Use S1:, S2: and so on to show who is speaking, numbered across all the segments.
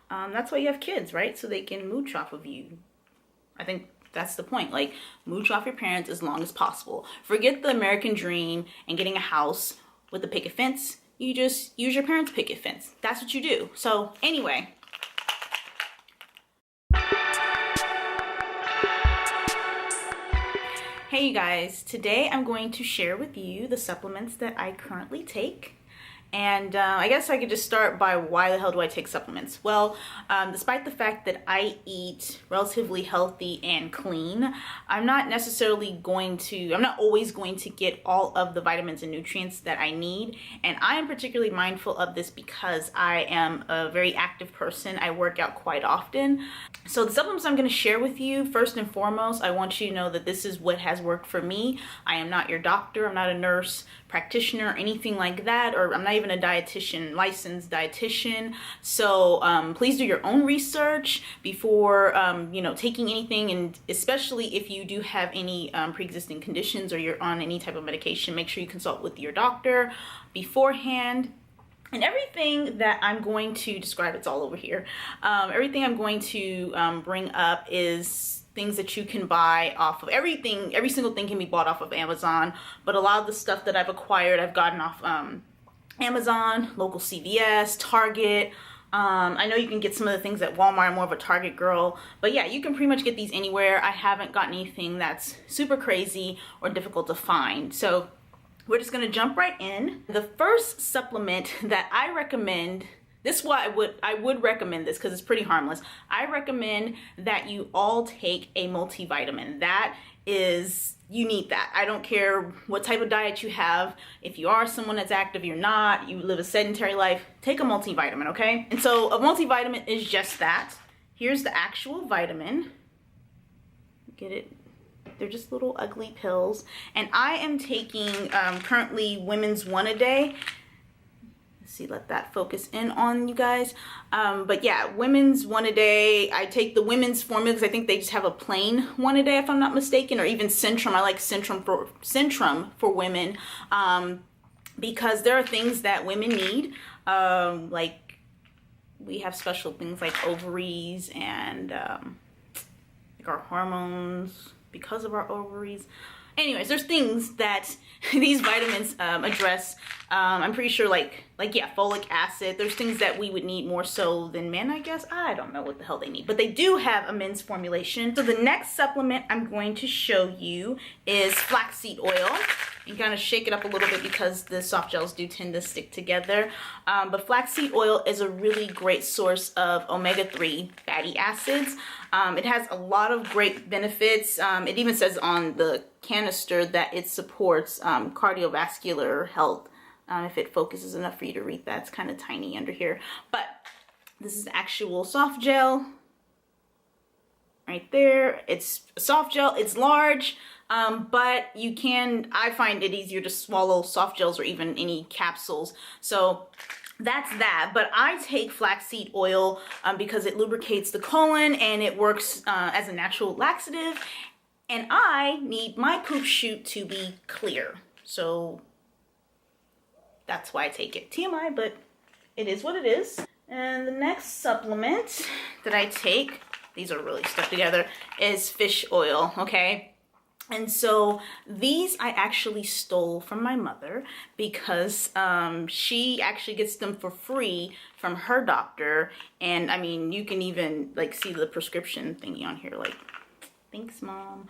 S1: That's why you have kids, right? So they can mooch off of you. I think that's the point. Like, mooch off your parents as long as possible. Forget the American dream and getting a house with a picket fence. You just use your parents' picket fence. That's what you do. So anyway. Hey you guys, today I'm going to share with you the supplements that I currently take. And I guess I could just start by why the hell do I take supplements? Well, despite the fact that I eat relatively healthy and clean, I'm not always going to get all of the vitamins and nutrients that I need. And I am particularly mindful of this because I am a very active person. I work out quite often. So the supplements I'm going to share with you, first and foremost, I want you to know that this is what has worked for me. I am not your doctor. I'm not a nurse practitioner, anything like that, or I'm not even a dietitian, licensed dietitian. So please do your own research before taking anything, and especially if you do have any pre-existing conditions or you're on any type of medication, make sure you consult with your doctor beforehand. And everything that I'm going to describe, it's all over here. Everything I'm going to bring up is things that you can buy off of every single thing can be bought off of Amazon, but a lot of the stuff that I've acquired, I've gotten off Amazon, local CVS, Target. I know you can get some of the things at Walmart. I'm more of a Target girl, but yeah, you can pretty much get these anywhere. I haven't gotten anything that's super crazy or difficult to find. So we're just gonna jump right in. The first supplement that I recommend, this is why I would recommend this because it's pretty harmless. I recommend that you all take a multivitamin. You need that. I don't care what type of diet you have. If you are someone that's active, you're not, you live a sedentary life, take a multivitamin, okay? And so a multivitamin is just that. Here's the actual vitamin. Get it? They're just little ugly pills. And I am taking currently Women's One a Day. Let's see, let that focus in on you guys. But yeah, Women's One a Day. I take the women's formula because I think they just have a plain one a day if I'm not mistaken, or even Centrum. I like Centrum for women because there are things that women need. Like we have special things like ovaries and like our hormones because of our ovaries. Anyways, there's things that these vitamins address. I'm pretty sure like yeah, folic acid. There's things that we would need more so than men, I guess. I don't know what the hell they need, but they do have a men's formulation. So the next supplement I'm going to show you is flax seed oil. You kind of shake it up a little bit because the soft gels do tend to stick together. But flax seed oil is a really great source of omega-3 fatty acids. It has a lot of great benefits. It even says on the canister that it supports cardiovascular health. If it focuses enough for you to read that, it's kind of tiny under here. But this is the actual soft gel right there. It's a soft gel, it's large, but I find it easier to swallow soft gels or even any capsules. So that's that. But I take flaxseed oil because it lubricates the colon and it works as a natural laxative. And I need my poop chute to be clear. So that's why I take it. TMI, but it is what it is. And the next supplement that I take, these are really stuck together, is fish oil, okay? And so these I actually stole from my mother because she actually gets them for free from her doctor. And I mean, you can even like see the prescription thingy on here, like, thanks mom.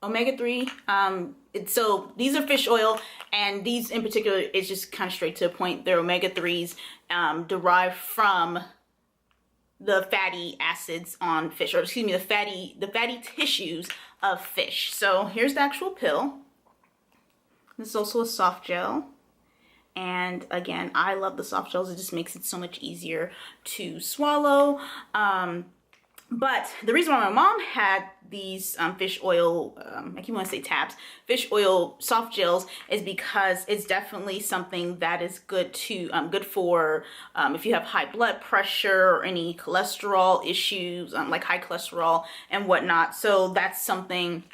S1: Omega-3, so these are fish oil, and these in particular is just kind of straight to the point. They're omega-3s derived from the fatty acids on fish, or excuse me, the fatty tissues of fish. So here's the actual pill. This is also a soft gel. And again, I love the soft gels. It just makes it so much easier to swallow. But the reason why my mom had these fish oil, I keep wanting to say tabs, fish oil soft gels, is because it's definitely something that is good for if you have high blood pressure or any cholesterol issues, like high cholesterol and whatnot. So that's something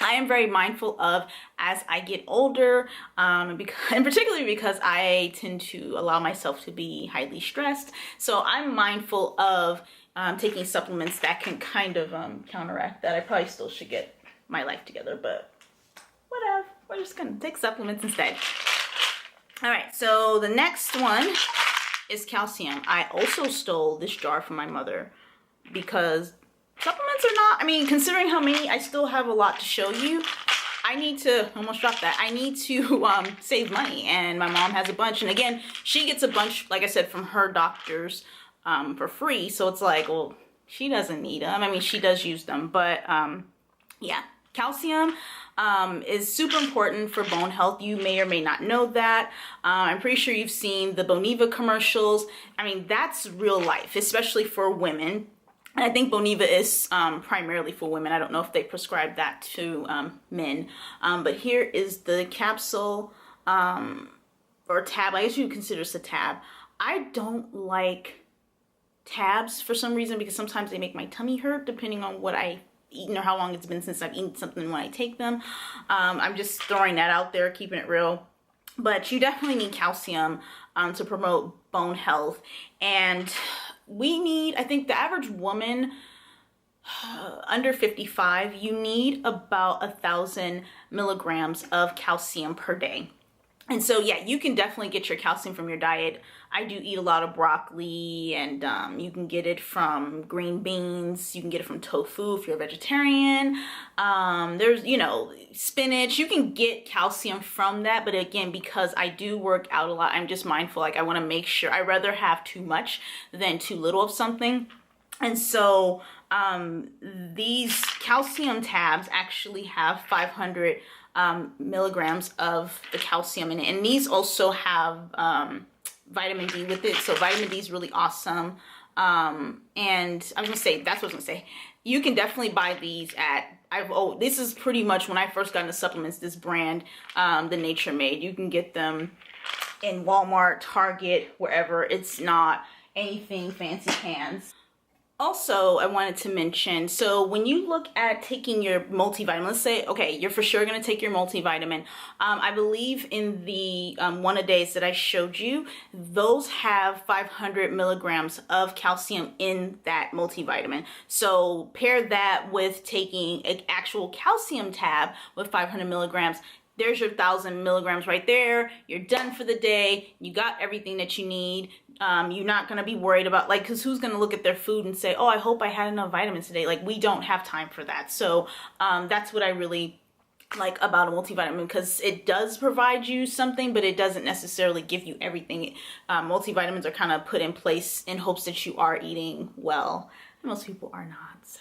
S1: I am very mindful of as I get older, and particularly because I tend to allow myself to be highly stressed. So I'm mindful of taking supplements that can kind of counteract that. I probably still should get my life together, but whatever. We're just gonna take supplements instead. All right, so the next one is calcium. I also stole this jar from my mother because supplements are not, I mean, considering how many, I still have a lot to show you. I need to, almost dropped that, I need to save money, and my mom has a bunch. And again, she gets a bunch, like I said, from her doctors for free. So it's like, well, she doesn't need them. I mean, she does use them, but yeah, calcium is super important for bone health. You may or may not know that. I'm pretty sure you've seen the Boniva commercials. I mean, that's real life, especially for women. And I think Boniva is primarily for women. I don't know if they prescribe that to men. But here is the capsule or tab. I guess you would consider this a tab. I don't like tabs for some reason because sometimes they make my tummy hurt depending on what I eaten or how long it's been since I've eaten something when I take them. I'm just throwing that out there, keeping it real. But you definitely need calcium to promote bone health. And we need, I think the average woman under 55, you need about 1,000 milligrams of calcium per day. And so, yeah, you can definitely get your calcium from your diet. I do eat a lot of broccoli, and you can get it from green beans. You can get it from tofu if you're a vegetarian. There's, you know, spinach. You can get calcium from that. But again, because I do work out a lot, I'm just mindful. Like, I want to make sure. I'd rather have too much than too little of something. And so these calcium tabs actually have 500 milligrams of the calcium in it, and these also have vitamin D with it. So vitamin D is really awesome. And I was gonna say, that's what I was gonna say. You can definitely buy these at, this is pretty much when I first got into supplements, this brand, the Nature Made. You can get them in Walmart, Target, wherever. It's not anything fancy pants. Also, I wanted to mention, so when you look at taking your multivitamin, let's say, okay, you're for sure going to take your multivitamin. I believe in the one-a-days that I showed you, those have 500 milligrams of calcium in that multivitamin. So pair that with taking an actual calcium tab with 500 milligrams. There's your 1,000 milligrams right there. You're done for the day. You got everything that you need. You're not going to be worried about, like, because who's going to look at their food and say, oh, I hope I had enough vitamins today. Like, we don't have time for that. So that's what I really like about a multivitamin, because it does provide you something, but it doesn't necessarily give you everything. Multivitamins are kind of put in place in hopes that you are eating well. Most people are not, so.